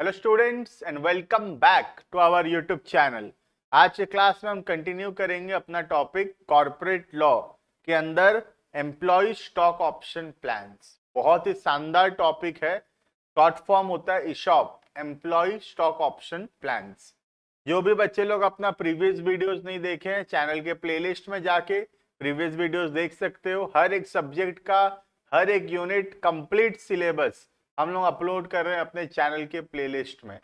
Hello students and welcome back to our YouTube channel. आज के class में हम कंटिन्यू करेंगे अपना टॉपिक कॉर्पोरेट लॉ के अंदर एम्प्लॉय स्टॉक ऑप्शन प्लान्स। बहुत ही शानदार टॉपिक है। शॉर्ट फॉर्म होता है ESOP, employ stock option plans. जो भी बच्चे लोग अपना प्रीवियस वीडियोस नहीं देखे हैं, चैनल के प्लेलिस्ट में जाके प्रीवियस वीडियोस देख सकते हो। हर एक सब्जेक्ट का हर एक यूनिट कंप्लीट सिलेबस हम लोग अपलोड कर रहे हैं अपने चैनल के प्लेलिस्ट में।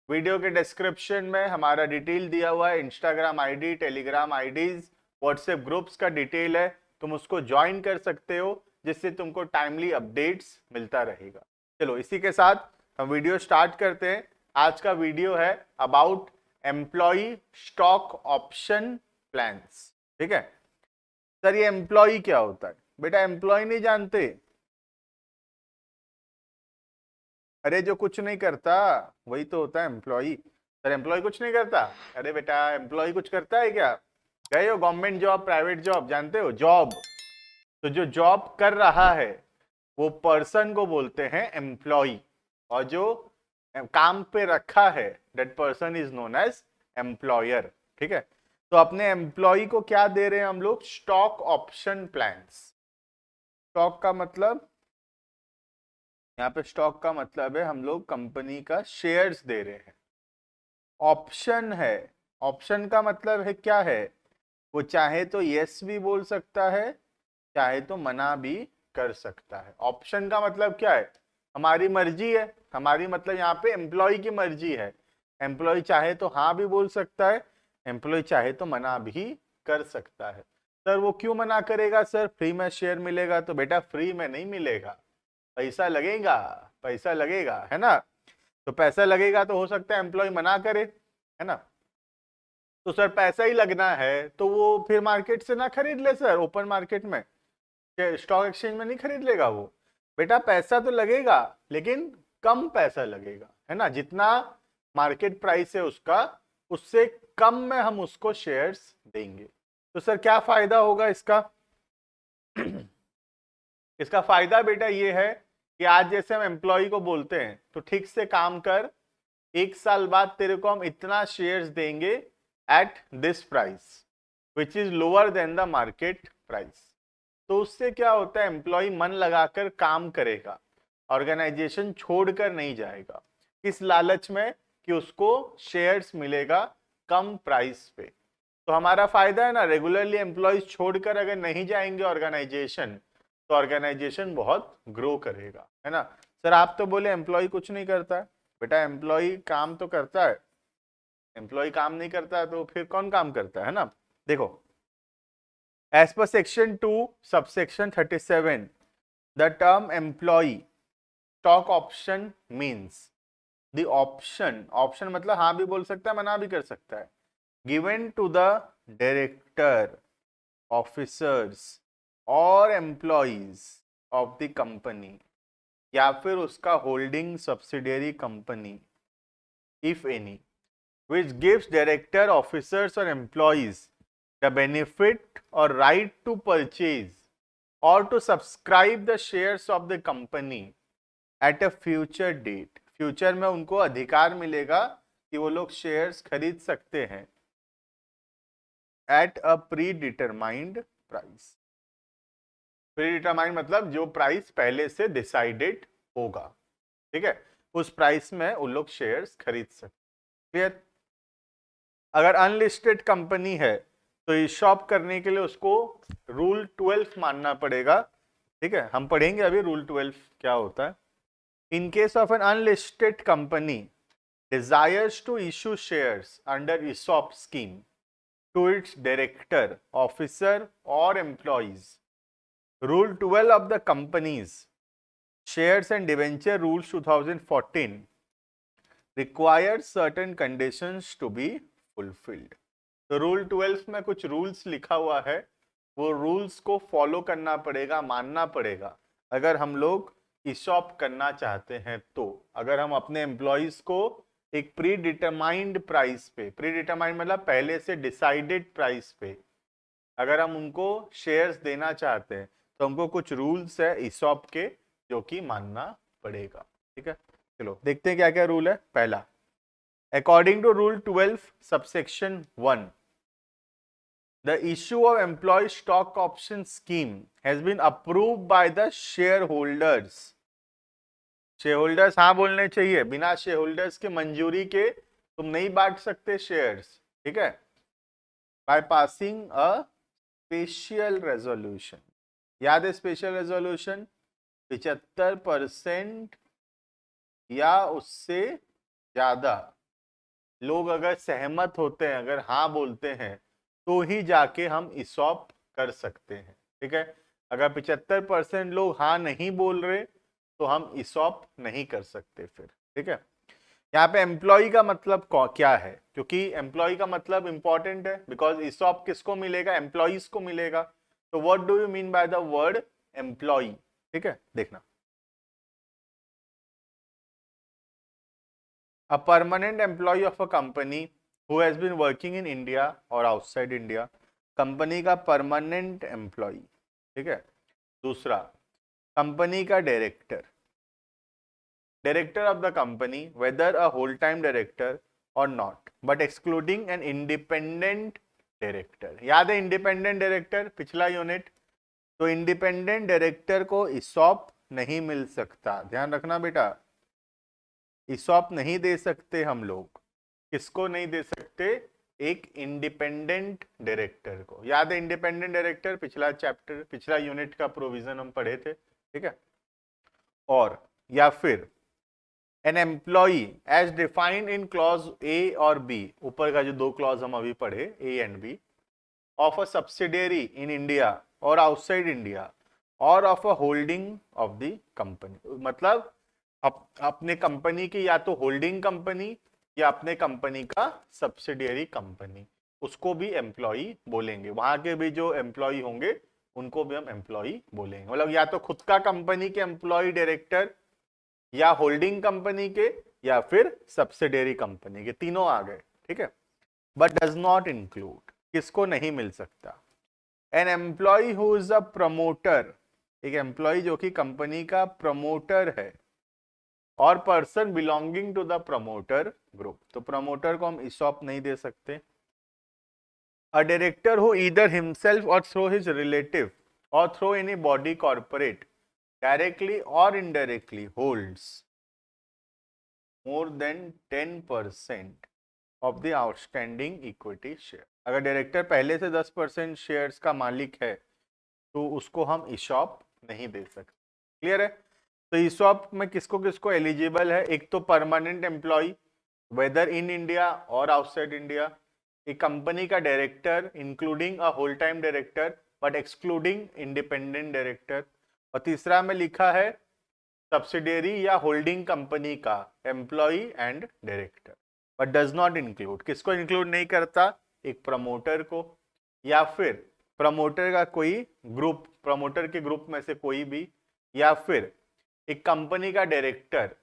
वीडियो के डिस्क्रिप्शन में हमारा डिटेल दिया हुआ है, Instagram ID, Telegram IDs, WhatsApp groups का डिटेल है। तुम उसको ज्वाइन कर सकते हो जिससे तुमको टाइमली अपडेट्स मिलता रहेगा। चलो इसी के साथ हम वीडियो स्टार्ट करते हैं। आज का वीडियो है about employ stock option plans. ठीक है सर, ये एम्प्लॉय क्या होता है? बेटा एम्प्लॉय नहीं जानते? अरे जो कुछ नहीं करता वही तो होता है एम्प्लॉय। सर एम्प्लॉय कुछ नहीं करता? अरे बेटा एम्प्लॉय कुछ करता है क्या? गए हो गवर्नमेंट जॉब, प्राइवेट जॉब जानते हो? जॉब, तो जो जॉब कर रहा है वो पर्सन को बोलते हैं एम्प्लॉय, और जो काम पे रखा है that person is known as employer. ठीक है, तो अपने एम्प्लॉय को क्या दे रहे हैं हम लोग? Stock option plans. स्टॉक का मतलब, यहाँ पे स्टॉक का मतलब है हम लोग कंपनी का शेयर्स दे रहे हैं। ऑप्शन है, ऑप्शन का मतलब है क्या है? वो चाहे तो यस भी बोल सकता है, चाहे तो मना भी कर सकता है। ऑप्शन का मतलब क्या है? हमारी मर्जी है। हमारी मतलब यहाँ पे एम्प्लॉय की मर्जी है। एम्प्लॉय चाहे तो हाँ भी बोल सकता है, एम्प्लॉय चाहे तो मना भी कर सकता है। सर वो क्यों मना करेगा? सर फ्री में शेयर मिलेगा। तो बेटा फ्री में नहीं मिलेगा, पैसा लगेगा। पैसा लगेगा है ना, तो पैसा लगेगा तो हो सकता है एम्प्लॉय मना करे, है ना। तो सर पैसा ही लगना है तो वो फिर मार्केट से ना खरीद ले सर, ओपन मार्केट में, स्टॉक एक्सचेंज में नहीं खरीद लेगा वो। बेटा पैसा तो लगेगा लेकिन कम पैसा लगेगा, है ना। जितना मार्केट प्राइस है उसका, उससे कम में हम उसको शेयर्स देंगे। तो सर क्या फायदा होगा इसका? इसका फायदा बेटा ये है कि आज जैसे हम एम्प्लॉय को बोलते हैं तो ठीक से काम कर, 1 साल बाद तेरे को हम इतना शेयर्स देंगे at this price which is lower than the market price. तो उससे क्या होता है, एम्प्लॉय मन लगाकर काम करेगा, ऑर्गेनाइजेशन छोड़कर नहीं जाएगा। किस लालच में? कि उसको शेयर्स मिलेगा कम प्राइस पे। तो हमारा फायदा है ना, रेगुलरली एम्प्लॉयज छोड़कर अगर नहीं जाएंगे ऑर्गेनाइजेशन, तो ऑर्गेनाइजेशन बहुत ग्रो करेगा, है ना। सर आप तो बोले एम्प्लॉय कुछ नहीं करता है। बेटा एम्प्लॉय काम तो करता है। एम्प्लॉय काम नहीं करता है तो फिर कौन काम करता है ना। देखो, as per section 2 subsection 37, the term employ stock option means the option, option मतलब हाँ भी बोल सकता है, मना भी कर सकता है, given to the director, officers और एम्प्लॉइज ऑफ द कंपनी, या फिर उसका holding subsidiary company, if any, which gives director, officers or employees the benefit or right to purchase or to subscribe the shares of the company at a future date। Future में उनको अधिकार मिलेगा कि वो लोग शेयर्स खरीद सकते हैं at a pre determined price. Pre determined मतलब जो प्राइस पहले से डिसाइडेड होगा, ठीक है, उस प्राइस में उन लोग शेयर्स खरीद सकते। क्लियर? अगर अनलिस्टेड कंपनी है तो ईशॉप करने के लिए उसको रूल 12 मानना पड़ेगा। ठीक है, हम पढ़ेंगे अभी रूल 12 क्या होता है। In case of an unlisted company desires to issue shares under ESOP scheme to its director, officer और employees, rule 12 of the companies shares and debenture rules 2014 requires certain conditions to be fulfilled। तो rule 12 में कुछ rules लिखा हुआ है, वो rules को follow करना पड़ेगा, मानना पड़ेगा अगर हम लोग ईशॉप करना चाहते हैं। तो अगर हम अपने एम्प्लॉइज को एक प्री डिटरमाइंड प्राइस पे, प्री डिटरमाइंड मतलब पहले से डिसाइडेड प्राइस पे, अगर हम उनको शेयर्स देना चाहते हैं तो हमको कुछ रूल्स है ईशॉप के जो कि मानना पड़ेगा। ठीक है, चलो देखते हैं क्या क्या रूल है। पहला, according to rule 12 subsection 1, the issue of employee stock option scheme has been approved by the shareholders. Shareholders हाँ बोलने चाहिए, बिना शेयरहोल्डर्स के मंजूरी के तुम नहीं बांट सकते शेयर्स, ठीक है। By passing a special resolution, याद है स्पेशल रेजोल्यूशन, 75% या उससे ज्यादा लोग अगर सहमत होते हैं, अगर हाँ बोलते हैं, तो ही जाके हम इसॉप कर सकते हैं, ठीक है। अगर 75% लोग हाँ नहीं बोल रहे तो हम इसॉप नहीं कर सकते फिर, ठीक है। यहाँ पे एम्प्लॉय का मतलब क्या है, क्योंकि एम्प्लॉय का मतलब इंपॉर्टेंट है, बिकॉज इसॉप किसको मिलेगा, एम्प्लॉइज को मिलेगा। तो what do you mean by the word employ, ठीक है, देखना। A permanent employee of a company who has been working in India or outside India, company का परमानेंट एम्प्लॉय, ठीक है। दूसरा, कंपनी का director, director of the company whether a whole time director or not, but excluding an independent director. याद है independent director, पिछला unit. तो independent director को इसॉप नहीं मिल सकता, ध्यान रखना बेटा। इसॉप नहीं दे सकते हम लोग, किसको नहीं दे सकते, एक इंडिपेंडेंट डायरेक्टर को। याद है इंडिपेंडेंट डायरेक्टर, पिछला चैप्टर, पिछला यूनिट का प्रोविजन हम पढ़े थे, ठीक है। और या फिर an employee as defined in clause A और बी, ऊपर का जो दो क्लॉज हम अभी पढ़े A and B, of a subsidiary in India और आउटसाइड इंडिया और of a holding of the company, मतलब अपने कंपनी की या तो होल्डिंग कंपनी या अपने कंपनी का सब्सिडियरी कंपनी, उसको भी एम्प्लॉई बोलेंगे। वहां के भी जो एम्प्लॉई होंगे उनको भी हम एम्प्लॉई बोलेंगे, मतलब या तो खुद का कंपनी के एम्प्लॉय डायरेक्टर, या होल्डिंग कंपनी के, या फिर सब्सिडियरी कंपनी के, तीनों आ गए, ठीक है। बट डज नॉट इंक्लूड, किसको नहीं मिल सकता, an employee who is a promoter, एक एम्प्लॉय जो कि कंपनी का प्रमोटर है, or person belonging to the promoter group. तो प्रमोटर को हम इसॉप नहीं दे सकते। A director who either himself or through his relative or through any body corporate directly or indirectly holds more than 10% of the outstanding equity share. अगर director पहले से 10% shares का मालिक है तो उसको हम इसॉप नहीं दे सकते। क्लियर है। तो ईसॉप में किसको किसको एलिजिबल है, एक तो permanent employ whether in India और आउटसाइड इंडिया, एक कंपनी का director including a whole time director but excluding independent director, और तीसरा में लिखा है सब्सिडियरी या होल्डिंग कंपनी का employ and director, but does not include, किसको इंक्लूड नहीं करता, एक प्रमोटर को, या फिर प्रमोटर का कोई ग्रुप, प्रमोटर के ग्रुप में से कोई भी, या फिर एक कंपनी का डायरेक्टर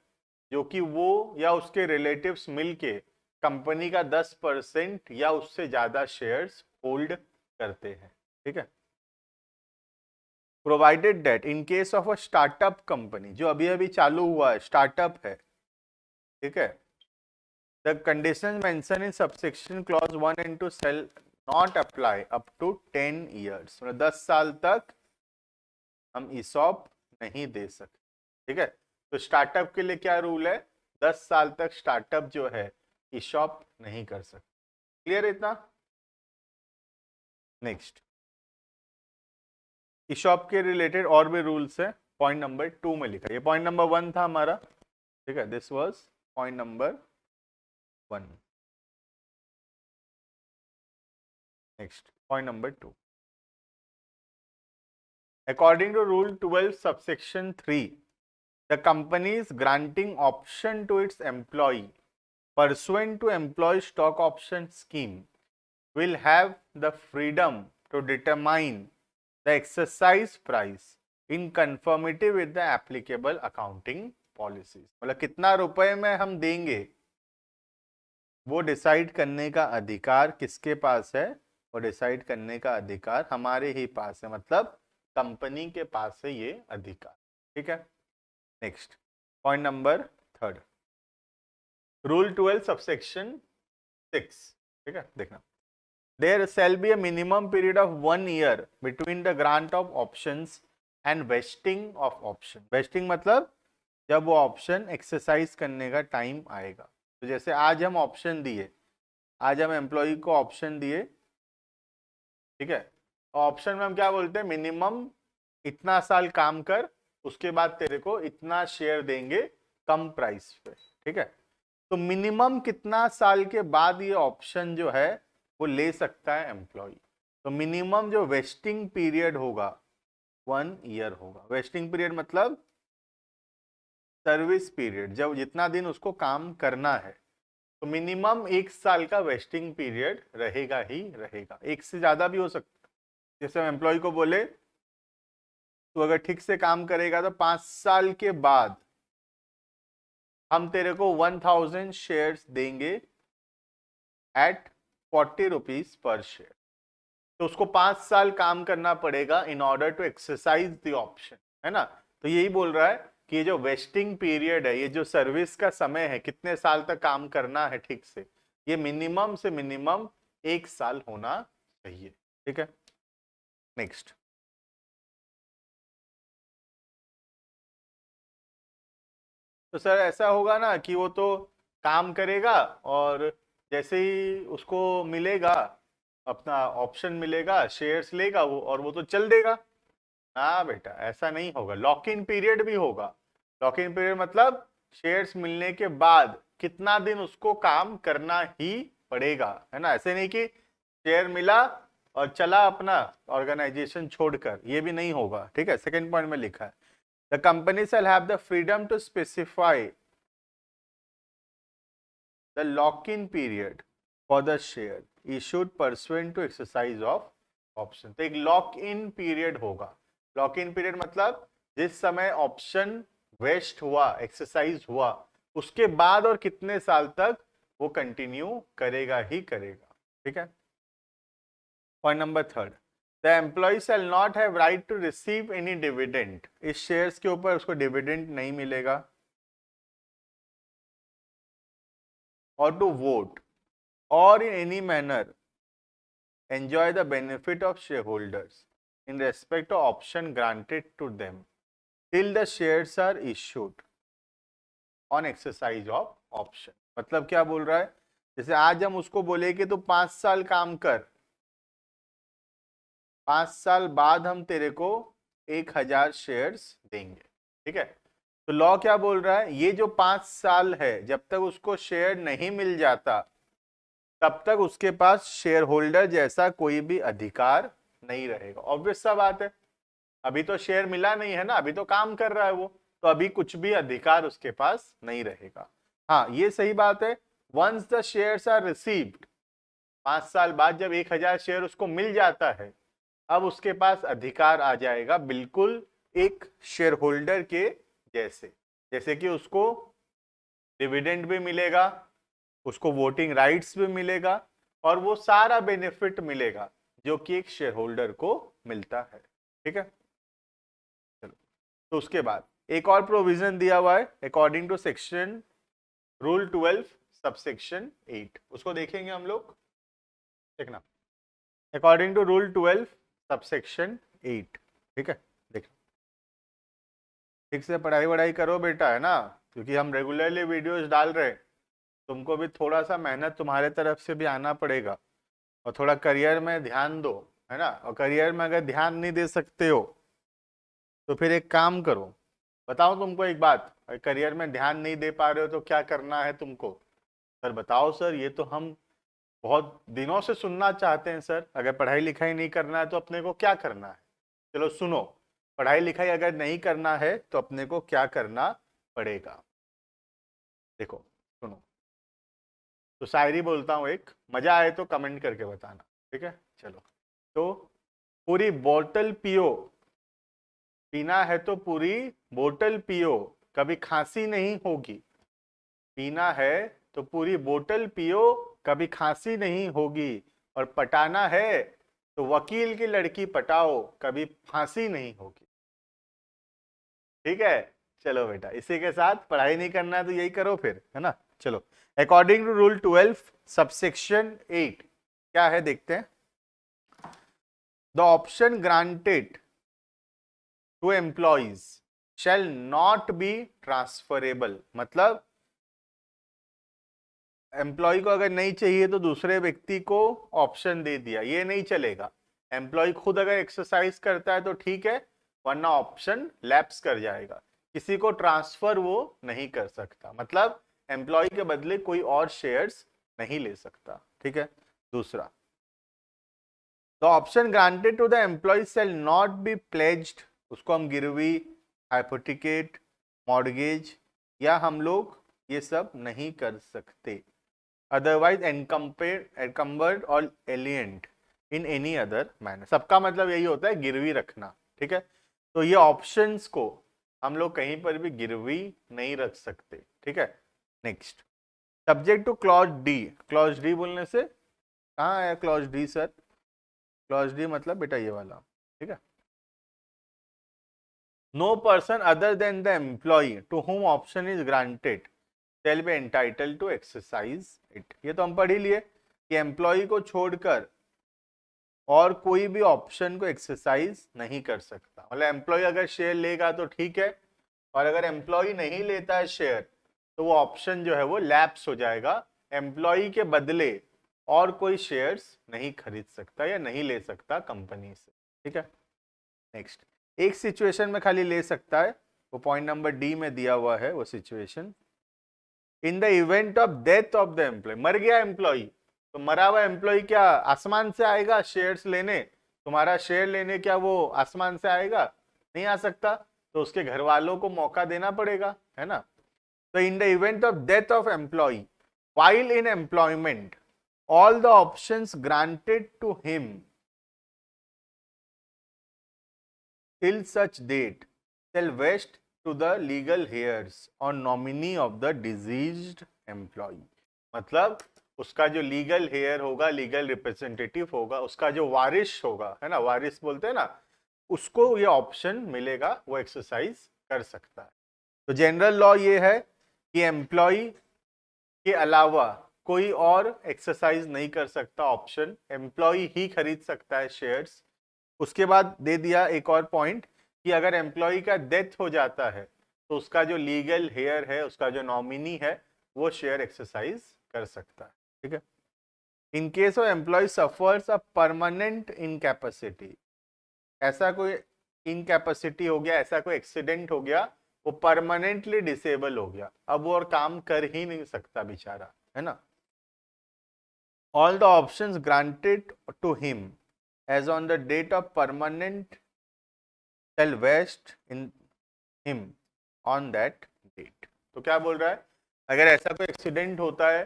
जो कि वो या उसके रिलेटिव्स मिलके कंपनी का 10% या उससे ज्यादा शेयर्स होल्ड करते हैं, ठीक है। Provided that in case of a startup company, जो अभी अभी चालू हुआ है, स्टार्टअप है, ठीक है, the condition mention in subsection clause 1 and 2 shall not apply up to 10 years, मतलब 10 साल तक हम इसॉप नहीं दे सकते, ठीक है। तो स्टार्टअप के लिए क्या रूल है, 10 साल तक स्टार्टअप जो है इसॉप नहीं कर सकते। क्लियर इतना। नेक्स्ट, इसॉप के रिलेटेड और भी रूल्स है, पॉइंट नंबर 2 में लिखा है। ये पॉइंट नंबर 1 था हमारा, ठीक है, this was point number 1। Next, point number 2, according to rule 12 subsection 3, the company is granting option to its employee pursuant to employee stock option scheme will have the freedom to determine the exercise price in conformity with the applicable accounting policies। मतलब कितना रुपए में हम देंगे वो decide करने का अधिकार किसके पास है, वो डिसाइड करने का अधिकार हमारे ही पास है, मतलब कंपनी के पास है ये अधिकार, ठीक है। Next, point number third, rule 12 subsection 6, ठीक है, देखना। There shall be a minimum period of 1 year between the grant of options and vesting of option. Vesting मतलब जब वो ऑप्शन एक्सरसाइज करने का टाइम आएगा। तो जैसे आज हम ऑप्शन दिए, आज हम एम्प्लॉय को ऑप्शन दिए, ठीक है, ऑप्शन में हम क्या बोलते हैं, मिनिमम इतना साल काम कर, उसके बाद तेरे को इतना शेयर देंगे कम प्राइस पे, ठीक है। तो मिनिमम कितना साल के बाद ये ऑप्शन जो है वो ले सकता है एम्प्लॉय। तो मिनिमम जो वेस्टिंग पीरियड होगा 1 ईयर होगा। वेस्टिंग पीरियड मतलब सर्विस पीरियड, जब जितना दिन उसको काम करना है, तो मिनिमम 1 साल का वेस्टिंग पीरियड रहेगा ही रहेगा। एक से ज्यादा भी हो सकता है। जैसे हम एम्प्लॉय को बोले तो अगर ठीक से काम करेगा तो 5 साल के बाद हम तेरे को 1000 शेयर्स देंगे एट 40 रुपीज पर शेयर। तो उसको 5 साल काम करना पड़ेगा in order to exercise the option, है ना। तो यही बोल रहा है कि ये जो वेस्टिंग पीरियड है, ये जो सर्विस का समय है, कितने साल तक काम करना है ठीक से, ये मिनिमम से मिनिमम 1 साल होना चाहिए, ठीक है। नेक्स्ट, तो सर ऐसा होगा ना कि वो तो काम करेगा और जैसे ही उसको मिलेगा अपना ऑप्शन मिलेगा, शेयर्स लेगा वो और वो तो चल देगा। ना बेटा, ऐसा नहीं होगा। लॉक इन पीरियड भी होगा। लॉक इन पीरियड मतलब शेयर्स मिलने के बाद कितना दिन उसको काम करना ही पड़ेगा, है ना। ऐसे नहीं कि शेयर मिला और चला अपना ऑर्गेनाइजेशन छोड़कर, ये भी नहीं होगा, ठीक है। सेकंड पॉइंट में लिखा है the company shall have the freedom to specify the lock-in period for the share issued pursuant to exercise of option। तो एक लॉक इन पीरियड होगा। लॉक इन पीरियड मतलब जिस समय ऑप्शन वेस्ट हुआ, एक्सरसाइज हुआ, उसके बाद और कितने साल तक वो कंटिन्यू करेगा ही करेगा, ठीक है। Point number third, the employ shall not have right to receive any dividend. इस शेयर्स के ऊपर उसको डिविडेंड नहीं मिलेगा। और टू वोट और in any manner enjoy the benefit of shareholders in respect of option granted to them till the shares are issued on exercise of option। मतलब क्या बोल रहा है, जैसे आज हम उसको बोले कि तू 5 साल काम कर, 5 साल बाद हम तेरे को 1000 शेयर्स देंगे, ठीक है। तो लॉ क्या बोल रहा है, ये जो 5 साल है, जब तक उसको शेयर नहीं मिल जाता तब तक उसके पास शेयर होल्डर जैसा कोई भी अधिकार नहीं रहेगा। ऑब्वियस सा बात है, अभी तो शेयर मिला नहीं है ना, अभी तो काम कर रहा है वो, तो अभी कुछ भी अधिकार उसके पास नहीं रहेगा। हाँ, ये सही बात है। Once the shares are received, 5 साल बाद जब 1000 शेयर उसको मिल जाता है, अब उसके पास अधिकार आ जाएगा बिल्कुल एक शेयर होल्डर के जैसे। जैसे कि उसको डिविडेंड भी मिलेगा, उसको वोटिंग राइट्स भी मिलेगा और वो सारा बेनिफिट मिलेगा जो कि एक शेयर होल्डर को मिलता है, ठीक है। चलो, तो उसके बाद एक और प्रोविजन दिया हुआ है according to section rule 12 subsection 8, उसको देखेंगे हम लोग। देखना, अकॉर्डिंग टू रूल 12 सबसेक्शन 8, ठीक है। देख, ठीक से पढ़ाई वढ़ाई करो बेटा, है ना, क्योंकि हम रेगुलरली वीडियोस डाल रहे हैं। तुमको भी थोड़ा सा मेहनत तुम्हारे तरफ से भी आना पड़ेगा और थोड़ा करियर में ध्यान दो, है ना। और करियर में अगर ध्यान नहीं दे सकते हो तो फिर एक काम करो, बताओ तुमको एक बात, अगर करियर में ध्यान नहीं दे पा रहे हो तो क्या करना है तुमको। सर बताओ सर, ये तो हम बहुत दिनों से सुनना चाहते हैं सर। अगर पढ़ाई लिखाई नहीं करना है तो अपने को क्या करना है। चलो सुनो, पढ़ाई लिखाई अगर नहीं करना है तो अपने को क्या करना पड़ेगा। देखो सुनो, तो शायरी बोलता हूँ एक, मजा आए तो कमेंट करके बताना, ठीक है। चलो, तो पूरी बोतल पियो, पीना है तो पूरी बोतल पियो, कभी खांसी नहीं होगी। पीना है तो पूरी बोतल पियो, कभी खांसी नहीं होगी। और पटाना है तो वकील की लड़की पटाओ, कभी फांसी नहीं होगी, ठीक है। चलो बेटा, इसी के साथ पढ़ाई नहीं करना है तो यही करो फिर, है ना। चलो, अकॉर्डिंग टू रूल 12 सबसेक्शन 8 क्या है देखते हैं। The option granted to employees shall not be transferable, मतलब एम्प्लॉय को अगर नहीं चाहिए तो दूसरे व्यक्ति को ऑप्शन दे दिया, ये नहीं चलेगा। एम्प्लॉय खुद अगर एक्सरसाइज करता है तो ठीक है, वरना ऑप्शन लैप्स कर जाएगा। किसी को ट्रांसफर वो नहीं कर सकता, मतलब एम्प्लॉय के बदले कोई और शेयर्स नहीं ले सकता, ठीक है। दूसरा, the option granted to the employ shall not be pledged, उसको हम गिरवी, हाइपोथिकेट, मॉर्गेज या हम लोग ये सब नहीं कर सकते। अदरवाइज एनकम्बर्ड और एलिएंट इन एनी अदर मैनर, सबका मतलब यही होता है गिरवी रखना, ठीक है। तो ये ऑप्शंस को हम लोग कहीं पर भी गिरवी नहीं रख सकते, ठीक है। Next, subject to clause D. Clause D बोलने से कहाँ आया clause D sir? Clause D मतलब बेटा ये वाला, ठीक है। No person other than the employ to whom option is granted shall be entitled to exercise it। ये तो हम पढ़ ही लिए कि एम्प्लॉय को छोड़कर और कोई भी ऑप्शन को एक्सरसाइज नहीं कर सकता। मतलब एम्प्लॉय अगर शेयर लेगा तो ठीक है, और अगर एम्प्लॉय नहीं लेता है शेयर तो वो ऑप्शन जो है वो लैप्स हो जाएगा। एम्प्लॉय के बदले और कोई शेयर्स नहीं खरीद सकता या नहीं ले सकता कंपनी से, ठीक है। नेक्स्ट, एक सिचुएशन में खाली ले सकता है, वो पॉइंट नंबर डी में दिया हुआ है वो situation. In the event of death of the employ, मर गया एम्प्लॉय, तो मरा हुआ एम्प्लॉय क्या आसमान से आएगा शेयर्स लेने? तुम्हारा शेयर लेने क्या वो आसमान से आएगा? नहीं आ सकता, तो उसके घर वालों को मौका देना पड़ेगा, है ना। तो in the event of death of employ while in employment all the options granted to him till such date shall vest to the legal heirs or nominee of the deceased employee। मतलब उसका जो legal hair होगा, legal representative होगा, उसका जो वारिस होगा, है ना, वारिस बोलते हैं ना, उसको ये ऑप्शन मिलेगा, वो एक्सरसाइज कर सकता है। तो जनरल लॉ ये है कि एम्प्लॉय के अलावा कोई और एक्सरसाइज नहीं कर सकता ऑप्शन, एम्प्लॉय ही खरीद सकता है शेयर्स। उसके बाद दे दिया एक और पॉइंट कि अगर एम्प्लॉय का डेथ हो जाता है तो उसका जो लीगल हेयर है, उसका जो नॉमिनी है, वो शेयर एक्सरसाइज कर सकता है, ठीक है। In case of employ suffers a permanent incapacity, ऐसा कोई इनकैपेसिटी हो गया, ऐसा कोई एक्सीडेंट हो गया, वो परमानेंटली डिसेबल हो गया, अब वो और काम कर ही नहीं सकता बेचारा, है ना। All the options granted to him as on the date of permanent shall vest in him on that date। तो क्या बोल रहा है, अगर ऐसा कोई एक्सीडेंट होता है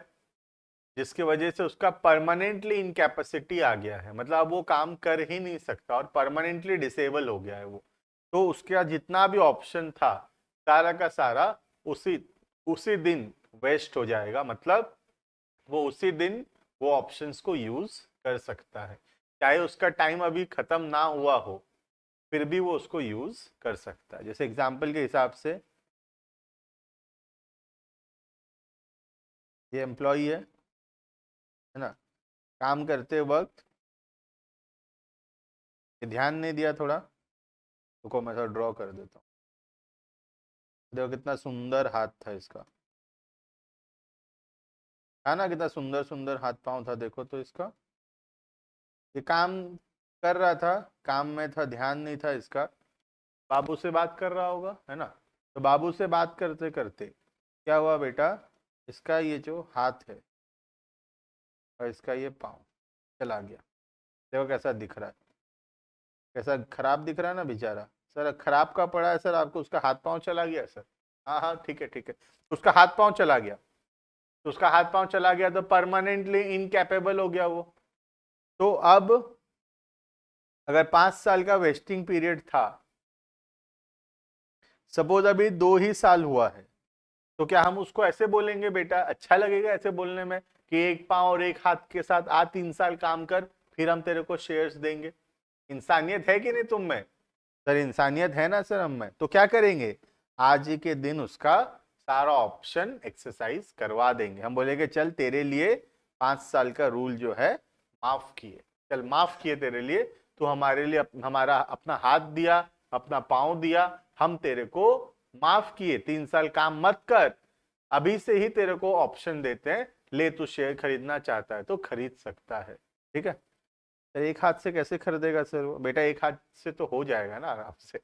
जिसकी वजह से उसका परमानेंटली इनकैपेसिटी आ गया है, मतलब अब वो काम कर ही नहीं सकता और परमानेंटली डिसेबल हो गया है वो, तो उसका जितना भी ऑप्शन था सारा का सारा उसी दिन वेस्ट हो जाएगा, मतलब वो उसी दिन वो ऑप्शंस को यूज कर सकता है, चाहे उसका टाइम अभी खत्म ना हुआ हो, फिर भी वो उसको यूज कर सकता है। जैसे एग्जाम्पल के हिसाब से ये एम्प्लॉय है ना, काम करते वक्त ये ध्यान नहीं दिया थोड़ा, रुको मैं थोड़ा ड्रॉ कर देता हूँ। देखो कितना सुंदर हाथ था इसका, है ना, कितना सुंदर सुंदर हाथ पांव था, देखो तो इसका, ये काम कर रहा था, काम में था, ध्यान नहीं था इसका, बाबू से बात कर रहा होगा, है ना। तो बाबू से बात करते करते क्या हुआ बेटा, इसका ये जो हाथ है और इसका ये पाँव चला गया। देखो कैसा दिख रहा है, कैसा खराब दिख रहा है ना बेचारा। सर खराब का पड़ा है सर आपको, उसका हाथ पाँव चला गया सर? हाँ हाँ ठीक है ठीक है, उसका हाथ पाँव चला गया, तो उसका हाथ पाँव चला गया तो परमानेंटली इनकैपेबल हो गया वो। तो अब अगर 5 साल का वेस्टिंग पीरियड था, सपोज अभी 2 ही साल हुआ है, तो क्या हम उसको ऐसे बोलेंगे बेटा, अच्छा लगेगा ऐसे बोलने में कि एक पाँव और एक हाथ के साथ 3 साल काम कर, फिर हम तेरे को शेयर्स देंगे? इंसानियत है कि नहीं तुम में? सर इंसानियत है ना सर हम में, तो क्या करेंगे, आज ही के दिन उसका सारा ऑप्शन एक्सरसाइज करवा देंगे। हम बोलेंगे चल तेरे लिए 5 साल का रूल जो है माफ किए, चल माफ किए तेरे लिए, तू हमारे लिए हमारा अपना हाथ दिया, अपना पांव दिया, हम तेरे को माफ किए, 3 साल काम मत कर, अभी से ही तेरे को ऑप्शन देते हैं, ले तू शेयर खरीदना चाहता है तो खरीद सकता है। ठीक है, सर एक हाथ से कैसे खरीदेगा सर वो? बेटा एक हाथ से तो हो जाएगा ना आराम से।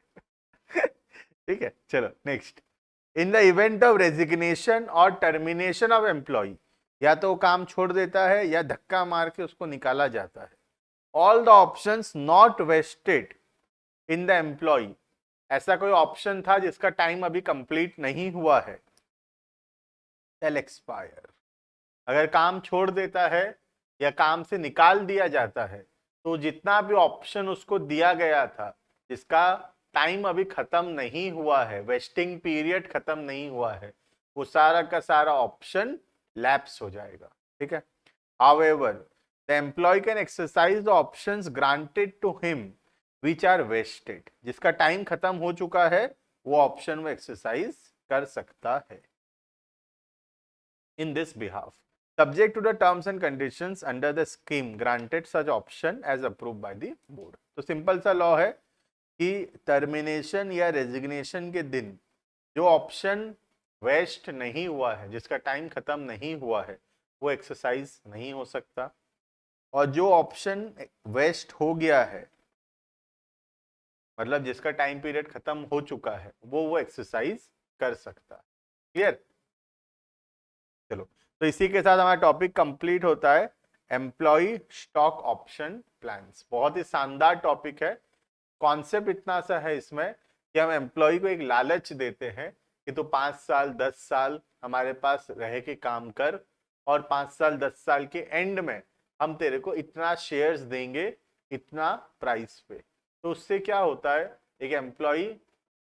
ठीक है, चलो next. In the event of resignation और टर्मिनेशन ऑफ एम्प्लॉय, या तो वो काम छोड़ देता है या धक्का मार के उसको निकाला जाता है। All the options not vested in the employ, ऐसा कोई ऑप्शन था जिसका टाइम अभी कंप्लीट नहीं हुआ है, टेल एक्सपायर। अगर काम छोड़ देता है या काम से निकाल दिया जाता है तो जितना भी ऑप्शन उसको दिया गया था, जिसका टाइम अभी खत्म नहीं हुआ है, वेस्टिंग पीरियड खत्म नहीं हुआ है, वो सारा का सारा ऑप्शन लैप्स हो जाएगा। ठीक है, however the employee can exercise the options granted to him which are vested, जिसका टाइम खत्म हो चुका है वो ऑप्शन वो एक्सरसाइज कर सकता है। in this behalf, subject to the terms and conditions under the scheme granted such option as approved by the board। तो सिंपल सा लॉ है कि टर्मिनेशन या रेजिग्नेशन के दिन जो ऑप्शन वेस्ट नहीं हुआ है, जिसका टाइम खत्म नहीं हुआ है, वो एक्सरसाइज नहीं हो सकता, और जो ऑप्शन वेस्ट हो गया है, मतलब जिसका टाइम पीरियड खत्म हो चुका है, वो एक्सरसाइज कर सकता है। क्लियर? चलो, तो इसी के साथ हमारा टॉपिक कंप्लीट होता है, एम्प्लॉय स्टॉक ऑप्शन प्लान्स। बहुत ही शानदार टॉपिक है। कॉन्सेप्ट इतना सा है इसमें कि हम एम्प्लॉय को एक लालच देते हैं कि तू 5 साल 10 साल हमारे पास रह के काम कर, और 5 साल 10 साल के एंड में हम तेरे को इतना शेयर्स देंगे, इतना प्राइस पे। तो उससे क्या होता है, एक एम्प्लॉय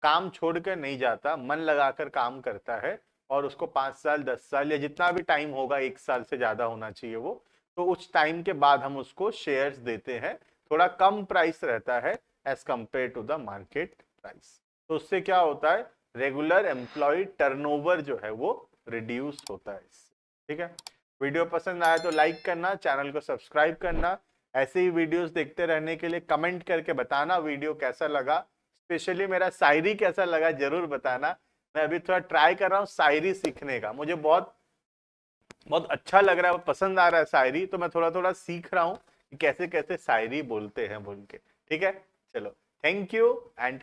काम छोड़कर नहीं जाता, मन लगाकर काम करता है, और उसको 5 साल 10 साल या जितना भी टाइम होगा, 1 साल से ज्यादा होना चाहिए वो, तो उस टाइम के बाद हम उसको शेयर्स देते हैं, थोड़ा कम प्राइस रहता है as compare to the market price. तो उससे क्या होता है, रेगुलर एम्प्लॉय टर्नओवर जो है वो रिड्यूस होता है इससे। ठीक है, वीडियो पसंद आया तो लाइक करना, चैनल को सब्सक्राइब करना। ऐसे ही वीडियोस देखते रहने के लिए कमेंट करके बताना वीडियो कैसा लगा, स्पेशली मेरा शायरी कैसा लगा जरूर बताना। मैं अभी थोड़ा ट्राई कर रहा हूँ शायरी सीखने का, मुझे बहुत बहुत अच्छा लग रहा है, पसंद आ रहा है शायरी, तो मैं थोड़ा थोड़ा सीख रहा हूँ कि कैसे कैसे शायरी बोलते हैं बोल के। ठीक है, चलो, थैंक यू एंड